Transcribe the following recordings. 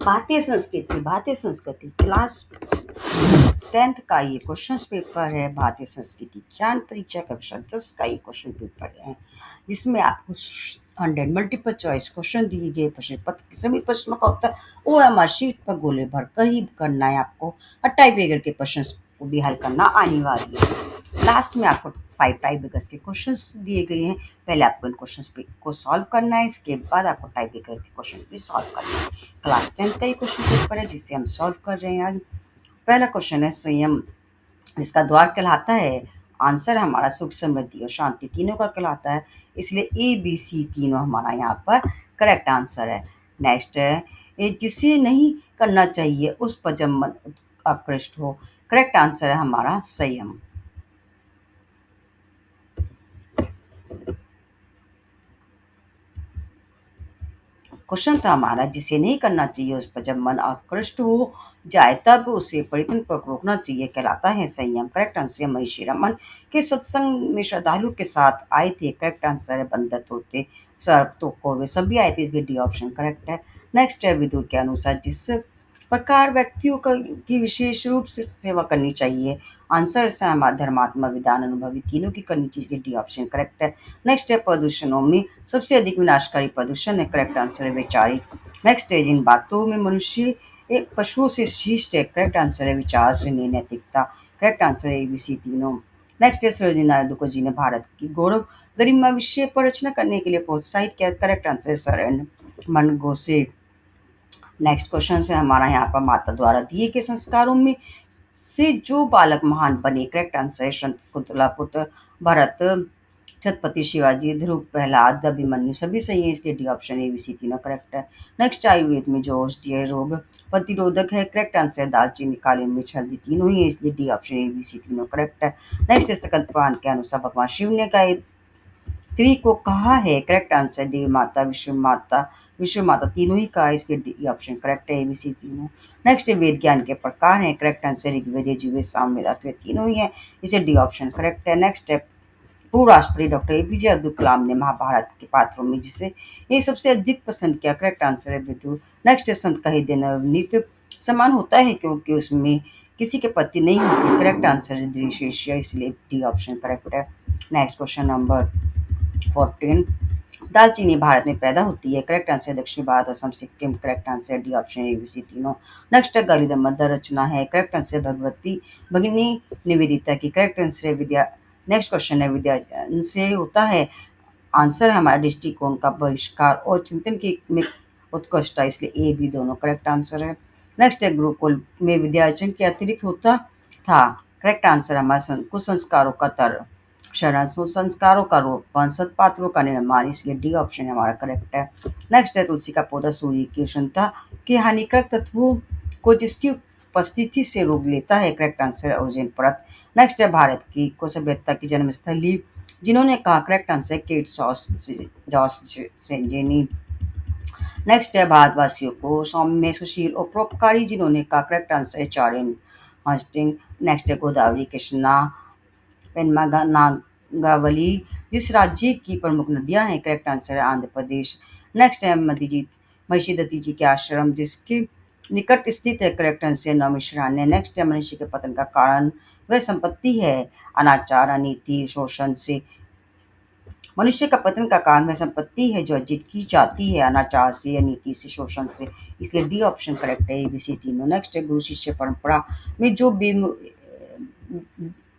भारतीय संस्कृति class 10th का ये क्वेश्चन पेपर है। भारतीय संस्कृति ज्ञान परीक्षा कक्षा 10 का ये क्वेश्चन पेपर है, जिसमें आपको 100 मल्टीपल चॉइस क्वेश्चन दिए गए। प्रश्न पत्र के सभी प्रश्नों का उत्तर OMR शीट पर गोले भरकर ही करना है आपको, और टाइप ब्रेकर के प्रश्न को भी हल करना अनिवार्य है। लास्ट में आपको 5 टाइप ब्रेकर्स के क्वेश्चंस दिए गए हैं। पहले आपको इन क्वेश्चंस को सॉल्व करना है, इसके बाद आपको टाइप ब्रेकर के क्वेश्चन भी सॉल्व करना है। क्लास 10 का ये क्वेश्चन पेपर है जिसे हम सॉल्व कर रहे हैं आज। पहला क्वेश्चन है संयम जिसका द्वार कहलाता है। आंसर हमारा सुख समृद्धि और शांति तीनों का कहलाता है, इसलिए ABC तीनों हमारा यहाँ पर करेक्ट आंसर है। नेक्स्ट है जिसे नहीं करना चाहिए उस पर जब मन आकृष्ट हो। करेक्ट आंसर है हमारा संयम। क्वेश्चन था हमारा जिसे नहीं करना चाहिए उस पर जब मन आकृष्ट हो जाए तब उसे परिपक्व रोकना चाहिए, कहलाता है संयम। करेक्ट आंसर है महिषी रमन के सत्संग में श्रद्धालु के साथ आए थे। करेक्ट आंसर है बंदर तोते सर्प तो कौवे सभी आए थे, इसलिए डी ऑप्शन करेक्ट है। नेक्स्ट है विदुर के अनुसार जिस प्रकार व्यक्तियों की विशेष रूप से सेवा करनी चाहिए। आंसर है हमारा धर्मात्मा विधान अनुभवी तीनों की करनी चाहिए, डी ऑप्शन करेक्ट है। नेक्स्ट है प्रदूषणों में सबसे अधिक विनाशकारी प्रदूषण है। करेक्ट आंसर है वैचारिक। नेक्स्ट है जिन बातों में मनुष्य एक पशुओं से श्रेष्ठ है। करेक्ट आंसर है विचार से नैतिकता। करेक्ट आंसर है ABC तीनों। नेक्स्ट है सरोजिनी नायडू को जिन्हें भारत की गौरव गरिमा विषय पर रचना करने के लिए प्रोत्साहित किया। करेक्ट आंसर है शरण मनगोसे। नेक्स्ट क्वेश्चन है हमारा यहाँ पर माता द्वारा दिए गए संस्कारों में से जो बालक महान बने। करेक्ट आंसर है शकुंतला पुत्र भरत छत्रपति शिवाजी ध्रुव प्रहलाद अभिमन्यु सभी सही है, इसलिए डी ऑप्शन ABC तीनों करेक्ट है। नेक्स्ट आयुर्वेद में जो औषधीय रोग प्रतिरोधक है। करेक्ट आंसर है दालचीनी काली मिर्च हल्दी तीनों ही है, इसलिए डी ऑप्शन ABC तीनों करेक्ट है। नेक्स्ट है सकल पुराण के अनुसार भगवान शिव ने गायत्री को कहा है। करेक्ट आंसर देव माता विश्व माता तीनों ही का, इसके डी ऑप्शन करेक्ट है ABC तीनों। नेक्स्ट है वेद ज्ञान के प्रकार हैं। करेक्ट आंसर ऋग्वेद यजुर्वेद सामवेद अथर्ववेद तीनों ही है, इसे डी ऑप्शन करेक्ट है। नेक्स्ट है पूर्व राष्ट्रपति डॉक्टर APJ अब्दुल कलाम ने महाभारत के पात्रों में जिसे ये सबसे अधिक पसंद किया। करेक्ट आंसर है विदुर। नेक्स्ट है संत का हृदय नवनीत समान होता है क्योंकि उसमें किसी के पति नहीं होते। करेक्ट आंसर है द्विशेष्य, इसलिए डी ऑप्शन करेक्ट है। नेक्स्ट क्वेश्चन नंबर 14 दालचीनी भारत में पैदा होती है। करेक्ट आंसर दक्षिण Bharat Assam Sikkim. Correct answer D option ABC तीनों। नेक्स्ट है गलित मध्य रचना है। करेक्ट आंसर भगवती भगिनी निवेदिता की। करेक्ट आंसर है विद्या। नेक्स्ट क्वेश्चन है विद्या से होता है। आंसर है हमारा दृष्टिकोण का बहिष्कार और चिंतन की में उत्कृष्टता, इसलिए A B दोनों करेक्ट आंसर है। नेक्स्ट है गुरुकुल में विद्यार्जन के अतिरिक्त होता था। करेक्ट आंसर हमारा कुसंस्कारों का शरण संस्कारों का रोपण सत्पात्रों का निर्माण, इसलिए डी ऑप्शन हमारा करेक्ट है। नेक्स्ट है तुलसी का पौधा सूर्य की उष्णता के हानिकारक तत्वों को जिसकी उपस्थिति से रोक लेता है। करेक्ट आंसर है ओजोन परत। नेक्स्ट है भारत की को सभ्यता की जन्मस्थली जिन्होंने कहा। करेक्ट आंसर केट जॉर्ज सेंजेनी। नेक्स्ट है भारतवासियों को सौम्य सुशील और परोपकारी जिन्होंने कहा। करेक्ट आंसर है चार्ल्स हस्टिंग। नेक्स्ट है गोदावरी कृष्णा पेनमागा नागावली जिस राज्य की प्रमुख नदियां हैं। करेक्ट आंसर है आंध्र प्रदेश। नेक्स्ट है महिषी दत्ती जी के आश्रम जिसके निकट स्थित है। करेक्ट आंसर है नौमिषारण्य। नेक्स्ट है मनुष्य के पतन का कारण वह संपत्ति है अनाचार अनीति शोषण से। मनुष्य का पतन का कारण वह संपत्ति है जो अर्जित की जाती है अनाचार से अनीति से शोषण से, इसलिए डी ऑप्शन करेक्ट है ABC तीनों। नेक्स्ट है गुरु शिष्य परंपरा में जो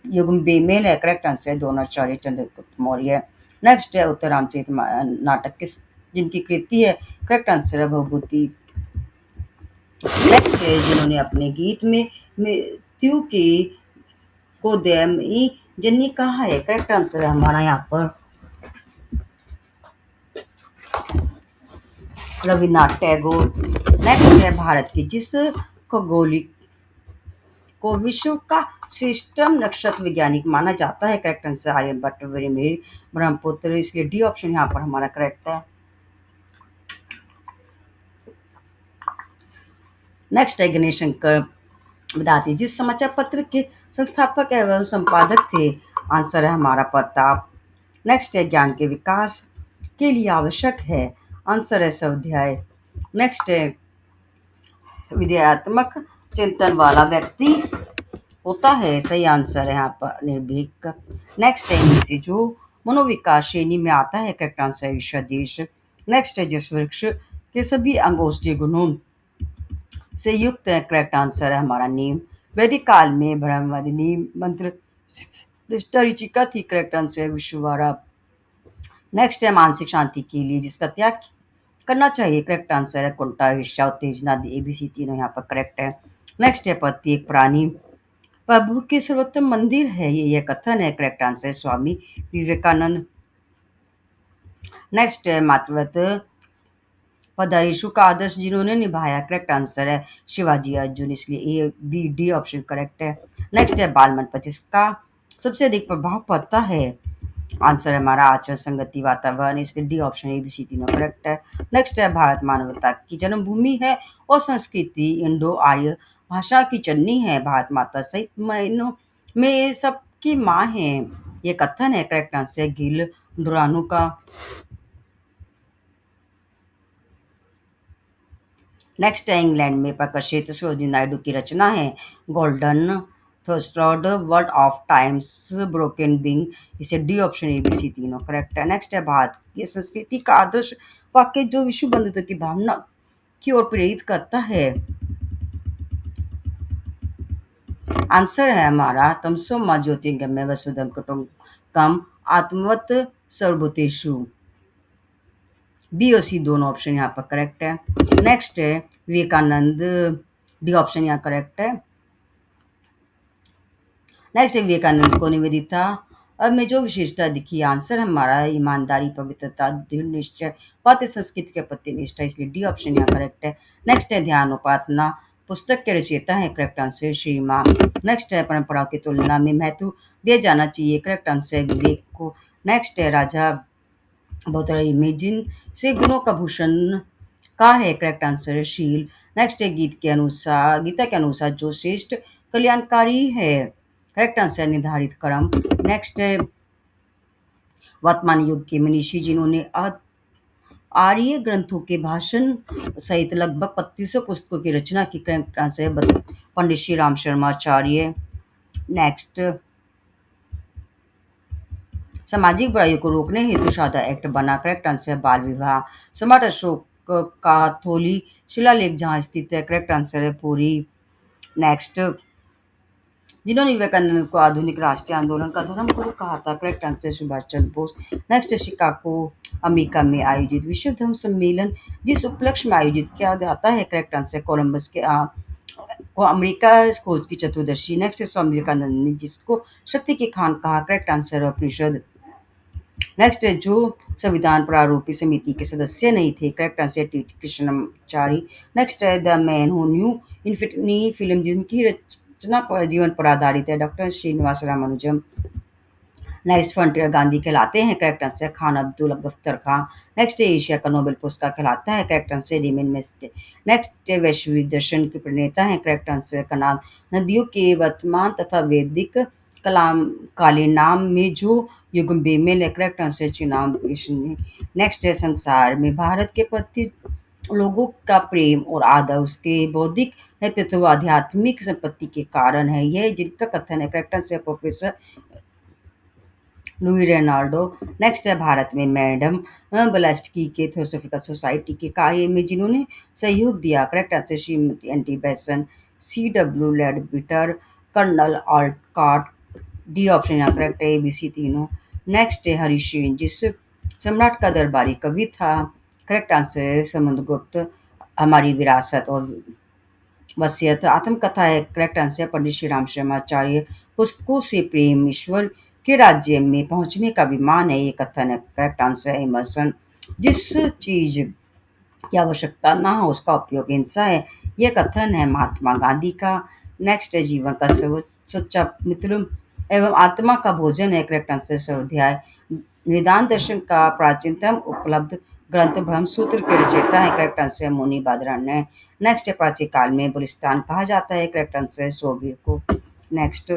युग बेमेल है। करेक्ट आंसर है द्रोणाचार्य चंद्रगुप्त मौर्य। नेक्स्ट है उत्तर रामचरित नाटक किस जिनकी कृति है। करेक्ट आंसर है भभूति। नेक्स्ट है जिन्होंने अपने गीत में मृत्यु की को दयनीय जन्य कहा है। करेक्ट आंसर है हमारा यहाँ पर रविन्द्रनाथ टैगोर। नेक्स्ट है भारत की जिस खगोलिक को विश्व का श्रेष्ठतम नक्षत्र वैज्ञानिक माना जाता है। करेक्ट आंसर आर्यभट्ट वेरीमेर ब्रह्मपुत्र, इसलिए डी ऑप्शन यहाँ पर हमारा करेक्ट है। नेक्स्ट है गणेश शंकर विद्यार्थी जिस समाचार पत्र के संस्थापक एवं संपादक थे। आंसर है हमारा प्रताप। नेक्स्ट है ज्ञान के विकास के लिए आवश्यक है। आंसर है स्वाध्याय। नेक्स्ट है विधेयात्मक चिंतन वाला व्यक्ति होता है। सही आंसर है यहाँ पर निर्भीक। नेक्स्ट है इनमें से जो मनोविकास श्रेणी में आता है, करेक्ट आंसर है ईर्ष्यादेश। नेक्स्ट है जिस वृक्ष के सभी अंग औषधीय गुणों से युक्त है, करेक्ट आंसर है हमारा नीम। वैदिक काल में ब्रह्मवादिनी मंत्र ऋचिका थी, करेक्ट आंसर है विश्ववारा। नेक्स्ट है मानसिक शांति के लिए जिसका त्याग करना चाहिए, करेक्ट आंसर है कुंठा, ईर्ष्या, उत्तेजना, एबीसी तीनों यहाँ पर करेक्ट है। नेक्स्ट है प्रत्येक प्राणी प्रभु के सर्वोत्तम मंदिर है, ये यह कथन है, करेक्ट आंसर है स्वामी विवेकानंद। नेक्स्ट है मातृत्व पदारीशु का आदर्श जिन्होंने निभाया, करेक्ट आंसर है शिवाजी अर्जुन, इसलिए A B D option correct है। नेक्स्ट है बाल मन पर जिसका सबसे अधिक प्रभाव पड़ता है, आंसर है हमारा आचरण, संगति, वातावरण, इसलिए D option A B C तीनों करेक्ट है। नेक्स्ट है भारत मानवता की जन्मभूमि है और संस्कृति इंडो आर्य भाषा की जननी है, भारत माता सहित महीनों में सबकी माँ है, ये कथन है, करेक्ट आंसर है गिल डुरानो का। नेक्स्ट है इंग्लैंड में प्रकाशित सरोजिनी नायडू की रचना है golden threshold word of times broken wing, इसे D option A B C तीनों करेक्ट है। नेक्स्ट है भारत की संस्कृति का आदर्श वाक्य जो विश्व बंधुत्व की भावना की ओर प्रेरित करता है, आंसर है हमारा तमसो माँ ज्योतिर्गम्य वसुधम कुटुम्बकम आत्मवत सर्वभूतेषु, बी और सी दोनों ऑप्शन यहाँ पर करेक्ट है। नेक्स्ट है विवेकानंद, डी ऑप्शन यहाँ करेक्ट है। नेक्स्ट है विवेकानंद को निवेदिता अब में जो विशेषता दिखी, आंसर हमारा ईमानदारी, पवित्रता, दृढ़ निश्चय, पति संस्कृति के प्रति निष्ठा, इसलिए डी ऑप्शन यहाँ करेक्ट है। नेक्स्ट है ध्यान उपासना पुस्तक के रचयिता है, करेक्ट आंसर श्री माँ। नेक्स्ट है परंपरा की तुलना में महत्व दिया जाना चाहिए, करेक्ट आंसर विवेक को। नेक्स्ट है राजा बहुत इमेजिन से गुणों का भूषण का है, करेक्ट आंसर है शील। नेक्स्ट है गीता के अनुसार जो श्रेष्ठ कल्याणकारी है, करेक्ट आंसर निर्धारित कर्म। नेक्स्ट है वर्तमान युग के मनीषी जिन्होंने आर्य ग्रंथों के भाषण सहित लगभग 3200 पुस्तकों की रचना की, करेक्ट आंसर है पंडित श्री राम शर्माचार्य। नेक्स्ट सामाजिक बुराइयों को रोकने हेतु शादा एक्ट बना, करेक्ट आंसर है बाल विवाह। सम्राट अशोक का थोली शिलालेख जहाँ स्थित है, करेक्ट आंसर है पूरी। नेक्स्ट जिन्होंने विवेकानंद को आधुनिक राष्ट्रीय आंदोलन का धर्म गुरु कहा था, correct answer Subhash Chandra Bose. Next Chicago America में आयोजित विश्व धर्म सम्मेलन जिस उपलक्ष्य में आयोजित किया जाता है, करेक्ट आंसर कोलंबस के को अमेरिका खोज की चतुर्दशी। नेक्स्ट स्वामी विवेकानंद ने जिसको शक्ति की खान कहा, करेक्ट आंसर उपनिषद। नेक्स्ट है जो संविधान प्रारूपी समिति के सदस्य नहीं थे, correct answer T T Krishnamachari. Next है the man who knew infinity film जिनकी रचना पर जीवन पर आधारित है, doctor Srinivas Ramanujam. Next frontier Gandhi कहलाते हैं, correct answer Khan Abdul Ghaffar Khan. Next Asia का नोबेल पुरस्कार कहलाता है, correct answer Ramon Magsaysay. Next वैश्विक दर्शन के प्रणेता हैं, करेक्ट आंसर कनाद। नदियों के वर्तमान तथा वैदिक कलाम कालीन नाम में जो युग बेमेल है, करेक्ट आंसर चुनाव कृष्ण। नेक्स्ट है संसार में भारत के प्रति लोगों का प्रेम और आदर उसके बौद्धिक नेतृत्व आध्यात्मिक संपत्ति के कारण है, यह जिनका कथन है, correct answer professor Louis Ronaldo. Next है भारत में मैडम ब्लेस्की के थियोसॉफिकल सोसाइटी के कार्य में जिन्होंने सहयोग दिया, correct answer Shrimati Annie Besant, C W Leadbeater, colonel Olcott, D option यहाँ करेक्ट है एबीसी तीनों। नेक्स्ट है हरिशेन जिस सम्राट का दरबारी कवि था, करेक्ट आंसर है समुद्रगुप्त। हमारी विरासत और वसीयत आत्मकथा है, करेक्ट आंसर पंडित श्री राम शर्माचार्य। पुस्तकों से प्रेम ईश्वर के राज्य में पहुंचने का विमान है, ये कथन है, करेक्ट आंसर है इमर्सन। जिस चीज की आवश्यकता ना हो उसका उपयोग हिंसा है, ये कथन है महात्मा गांधी का। नेक्स्ट है जीवन का सच्चा मित्र एवं आत्मा का भोजन है, करेक्ट आंसर स्वाध्याय। निदान दर्शन का प्राचीनतम उपलब्ध ग्रंथ ब्रह्मसूत्र के रचयिता है, करेक्ट आंसर मुनि बादरायण। नेक्स्ट है प्राचीन काल में बलिस्तान कहा जाता है, करेक्ट आंसर सोवीर को। नेक्स्ट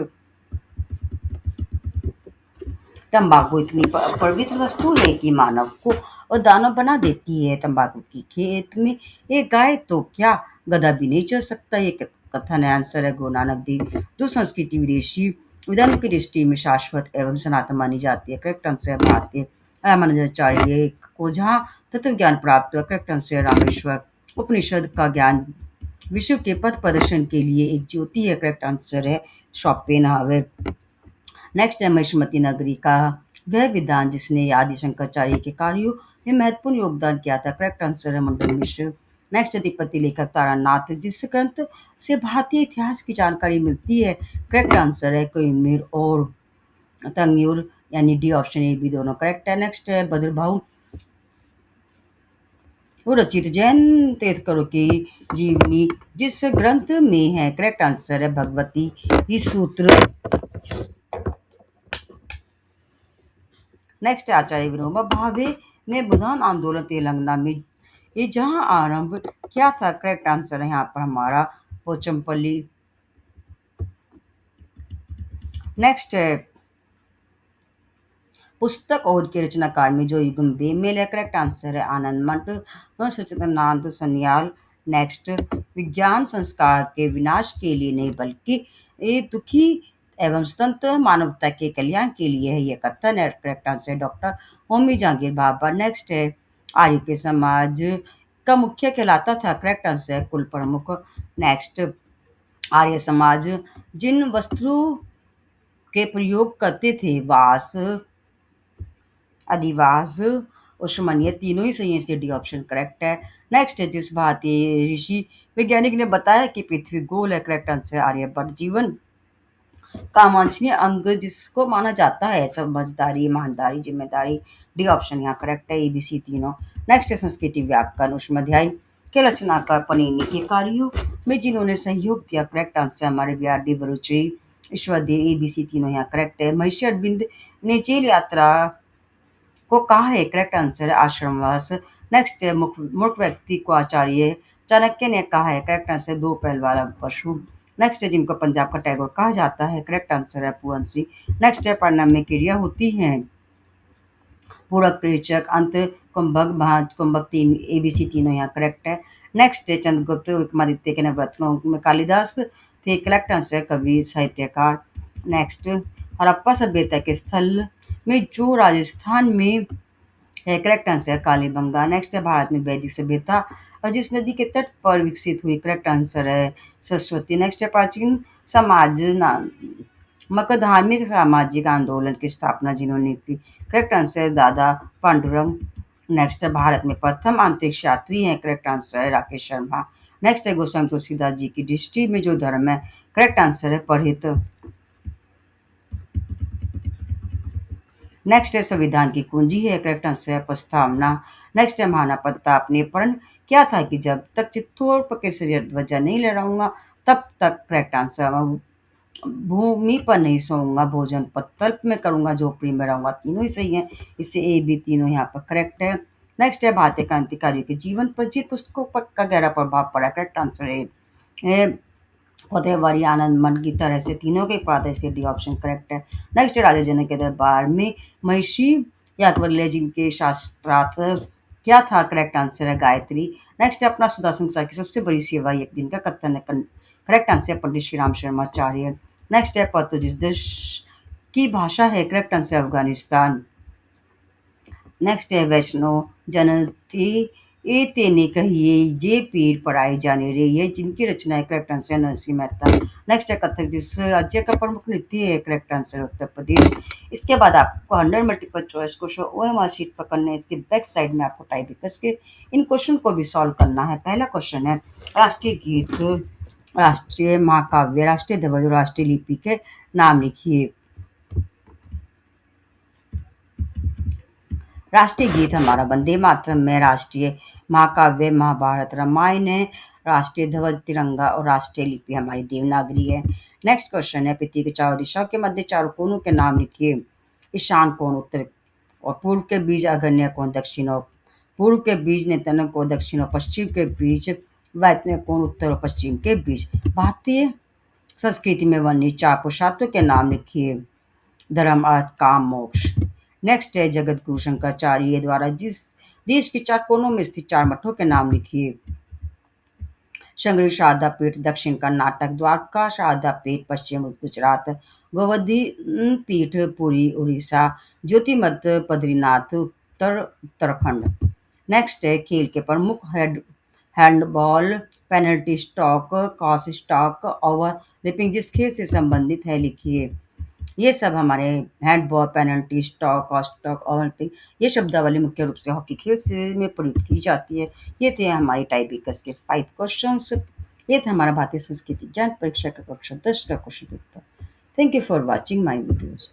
तंबाकू इतनी पवित्र वस्तु है कि मानव को और दानव बना देती है। तंबाकू की खेत में एक गाय तो क्या गधा भी नहीं चल सकता। ये कथन है आंसर है गुरु नानक देव। जो संस्कृति विदेशी विधान की दृष्टि में शाश्वत एवं सनातन मानी जाती है, करेक्ट आंसर है भारतीय रामानुजाचार्य को जहाँ तत्व ज्ञान प्राप्त हुआ, करेक्ट आंसर है रामेश्वर। उपनिषद का ज्ञान विश्व के पथ प्रदर्शन के लिए एक ज्योति है, करेक्ट आंसर है शोपेनहावर। नेक्स्ट है महिष्मती नगरी का वह विद्वान जिसने आदि शंकराचार्य के कार्यों में महत्वपूर्ण योगदान किया था, करेक्ट आंसर है मंडन मिश्र। नेक्स्ट है तिब्बती लेखक तारानाथ जिस ग्रंथ से भारतीय इतिहास की जानकारी मिलती है, करेक्ट आंसर है कोहिनूर और तंगयूर, यानी डी ऑप्शन ए बी दोनों करेक्ट है। नेक्स्ट है बद्रभाऊ वो रचित जैन तीर्थंकरों की जीवनी जिस ग्रंथ में है, करेक्ट आंसर है भगवती ही सूत्र। नेक्स्ट आचार्य विनोबा भावे ने बुधान आंदोलन तेलंगाना में ये जहां आरंभ किया था, करेक्ट आंसर है यहाँ पर हमारा पोचमपल्ली। नेक्स्ट है पुस्तक और के रचनाकार में जो युगम बेमेल है, करेक्ट आंसर है आनंद मठ सचिदानंद सन्याल। नेक्स्ट विज्ञान संस्कार के विनाश के लिए नहीं बल्कि ये दुखी एवं स्वतंत्र मानवता के कल्याण के लिए है, ये कथन है, correct answer doctor Homi Jahangir Bhabha. Next है आर्य के समाज का मुख्य कहलाता था, करेक्ट आंसर है कुल प्रमुख। नेक्स्ट आर्य समाज जिन वस्त्रों के प्रयोग करते थे वास अधिवास उष्मन, ये तीनों ही सही है, इसलिए डी ऑप्शन करेक्ट है। नेक्स्ट है जिस भारतीय ऋषि वैज्ञानिक ने बताया कि पृथ्वी गोल है, करेक्ट आंसर आर्यभट्ट। जीवन का वांछनीय अंग जिसको माना जाता है समझदारी ईमानदारी जिम्मेदारी, डी ऑप्शन यहाँ करेक्ट है एबीसी तीनों। नेक्स्ट है संस्कृति व्याकरण उष्म अध्याय के रचनाकार पनीनी के कार्यों में जिन्होंने सहयोग किया, करेक्ट आंसर हमारे बी आर डी बरुची ईश्वर दे, एबीसी तीनों यहाँ करेक्ट है। महिषी अरविंद ने जेल यात्रा को कहा है, करेक्ट आंसर है आश्रमवास। नेक्स्ट है मूर्ख व्यक्ति को आचार्य चाणक्य ने कहा है, करेक्ट आंसर दो पैर वाला पशु। नेक्स्ट है जिनको पंजाब का टैगोर कहा जाता है, करेक्ट आंसर है पुअंसी। नेक्स्ट है परिणाम में क्रिया होती है पूरक प्रेचक अंत कुंभक भाज कुंभक तीन, एबीसी तीनों यहाँ करेक्ट है। नेक्स्ट है चंद्रगुप्त विक्रमादित्य के नवरत्नों में कालिदास थे, करेक्ट आंसर कवि साहित्यकार। नेक्स्ट हड़प्पा सभ्यता के स्थल में जो राजस्थान में है, करेक्ट आंसर है कालीबंगा। नेक्स्ट है भारत में वैदिक सभ्यता और जिस नदी के तट पर विकसित हुई, करेक्ट आंसर है सरस्वती। नेक्स्ट है प्राचीन समाज मकर धार्मिक सामाजिक आंदोलन की स्थापना जिन्होंने की, करेक्ट आंसर है दादा पांडुरंग। नेक्स्ट है भारत में प्रथम अंतरिक्ष यात्री है, करेक्ट आंसर है राकेश शर्मा। नेक्स्ट है गोस्वामी तुलसीदास जी की दृष्टि में जो धर्म है, करेक्ट आंसर है परहित। नेक्स्ट है संविधान की कुंजी है, करेक्ट आंसर है प्रस्तावना। नेक्स्ट है महाना प्रताप ने प्रण किया था कि जब तक चित्तौड़ पर केसरिया ध्वजा नहीं लहराऊंगा तब तक, करेक्ट आंसर भूमि पर नहीं सोऊंगा भोजन पत्तल में करूंगा झोपड़ी में रहूंगा, तीनों ही सही है, इससे ए बी तीनों यहाँ पर करेक्ट है। नेक्स्ट है भारतीय क्रांतिकारियों के जीवन पर जिन पुस्तकों पर का गहरा प्रभाव पड़ा, करेक्ट आंसर है फतेहबारी आनंद मन की तरह से तीनों के पास है, इसलिए डी ऑप्शन करेक्ट है। नेक्स्ट है राजा जनक के दरबार में महिषी या अकबर जिनके शास्त्रार्थ क्या था, करेक्ट आंसर है गायत्री। नेक्स्ट है अपना सुधा संसार की सबसे बड़ी सेवा एक दिन का कथन है, करेक्ट आंसर है पंडित श्री राम शर्माचार्य। नेक्स्ट है पतो जिस देश की भाषा है, करेक्ट आंसर अफगानिस्तान। नेक्स्ट है वैष्णो जनती ए तेने कहिए जे पीर पढ़ाई जाने रे, ये जिनकी रचना है, करेक्ट आंसर है नरसिंह मेहता। नेक्स्ट है कथक जिस राज्य का प्रमुख नृत्य है, करेक्ट आंसर उत्तर प्रदेश। इसके बाद आपको 100 multiple choice question OMR sheet पर करने, इसके बैक साइड में आपको टाइप करके इन क्वेश्चन को भी सॉल्व करना है। पहला क्वेश्चन है राष्ट्रीय गीत राष्ट्रीय महाकाव्य राष्ट्रीय ध्वज राष्ट्रीय लिपि के नाम लिखिए। राष्ट्रीय गीत हमारा वंदे मातरम है, राष्ट्रीय महाकाव्य महाभारत रामायण है, राष्ट्रीय ध्वज तिरंगा और राष्ट्रीय लिपि हमारी देवनागरी है। नेक्स्ट क्वेश्चन है पृथ्वी की चारों दिशाओं के मध्य चारों कोनों के नाम लिखिए। ईशान कोण उत्तर और पूर्व के बीच आग्नेय कोण दक्षिण और पूर्व के बीच नेतन को दक्षिण और पश्चिम के बीच वायव्य कोण उत्तर और पश्चिम के बीच। भारतीय संस्कृति में वर्णित चार पुरुषार्थों के नाम लिखिए। धर्म अर्थ काम मोक्ष। नेक्स्ट है जगत गुरु शंकराचार्य द्वारा जिस देश के चार कोनों में स्थित चार मठों के नाम लिखिए। शंकरी शारदा पीठ दक्षिण कर्नाटक, द्वारका शारदा पीठ पश्चिम गुजरात, गोवर्धी पीठ पुरी उड़ीसा, ज्योति मठ बद्रीनाथ उत्तराखंड। नेक्स्ट है खेल के प्रमुख handball, penalty stock, cross stock, over leaping जिस खेल से संबंधित है लिखिए। ये सब हमारे handball, penalty stock, cross stock, over leaping ये शब्दावली मुख्य रूप से हॉकी खेल से में प्रयुक्त की जाती है। ये थे हमारी टाइपिकस के 5 क्वेश्चंस। ये था हमारा भारतीय संस्कृति ज्ञान परीक्षा का कक्षा 10 का question paper. Thank you for watching my videos.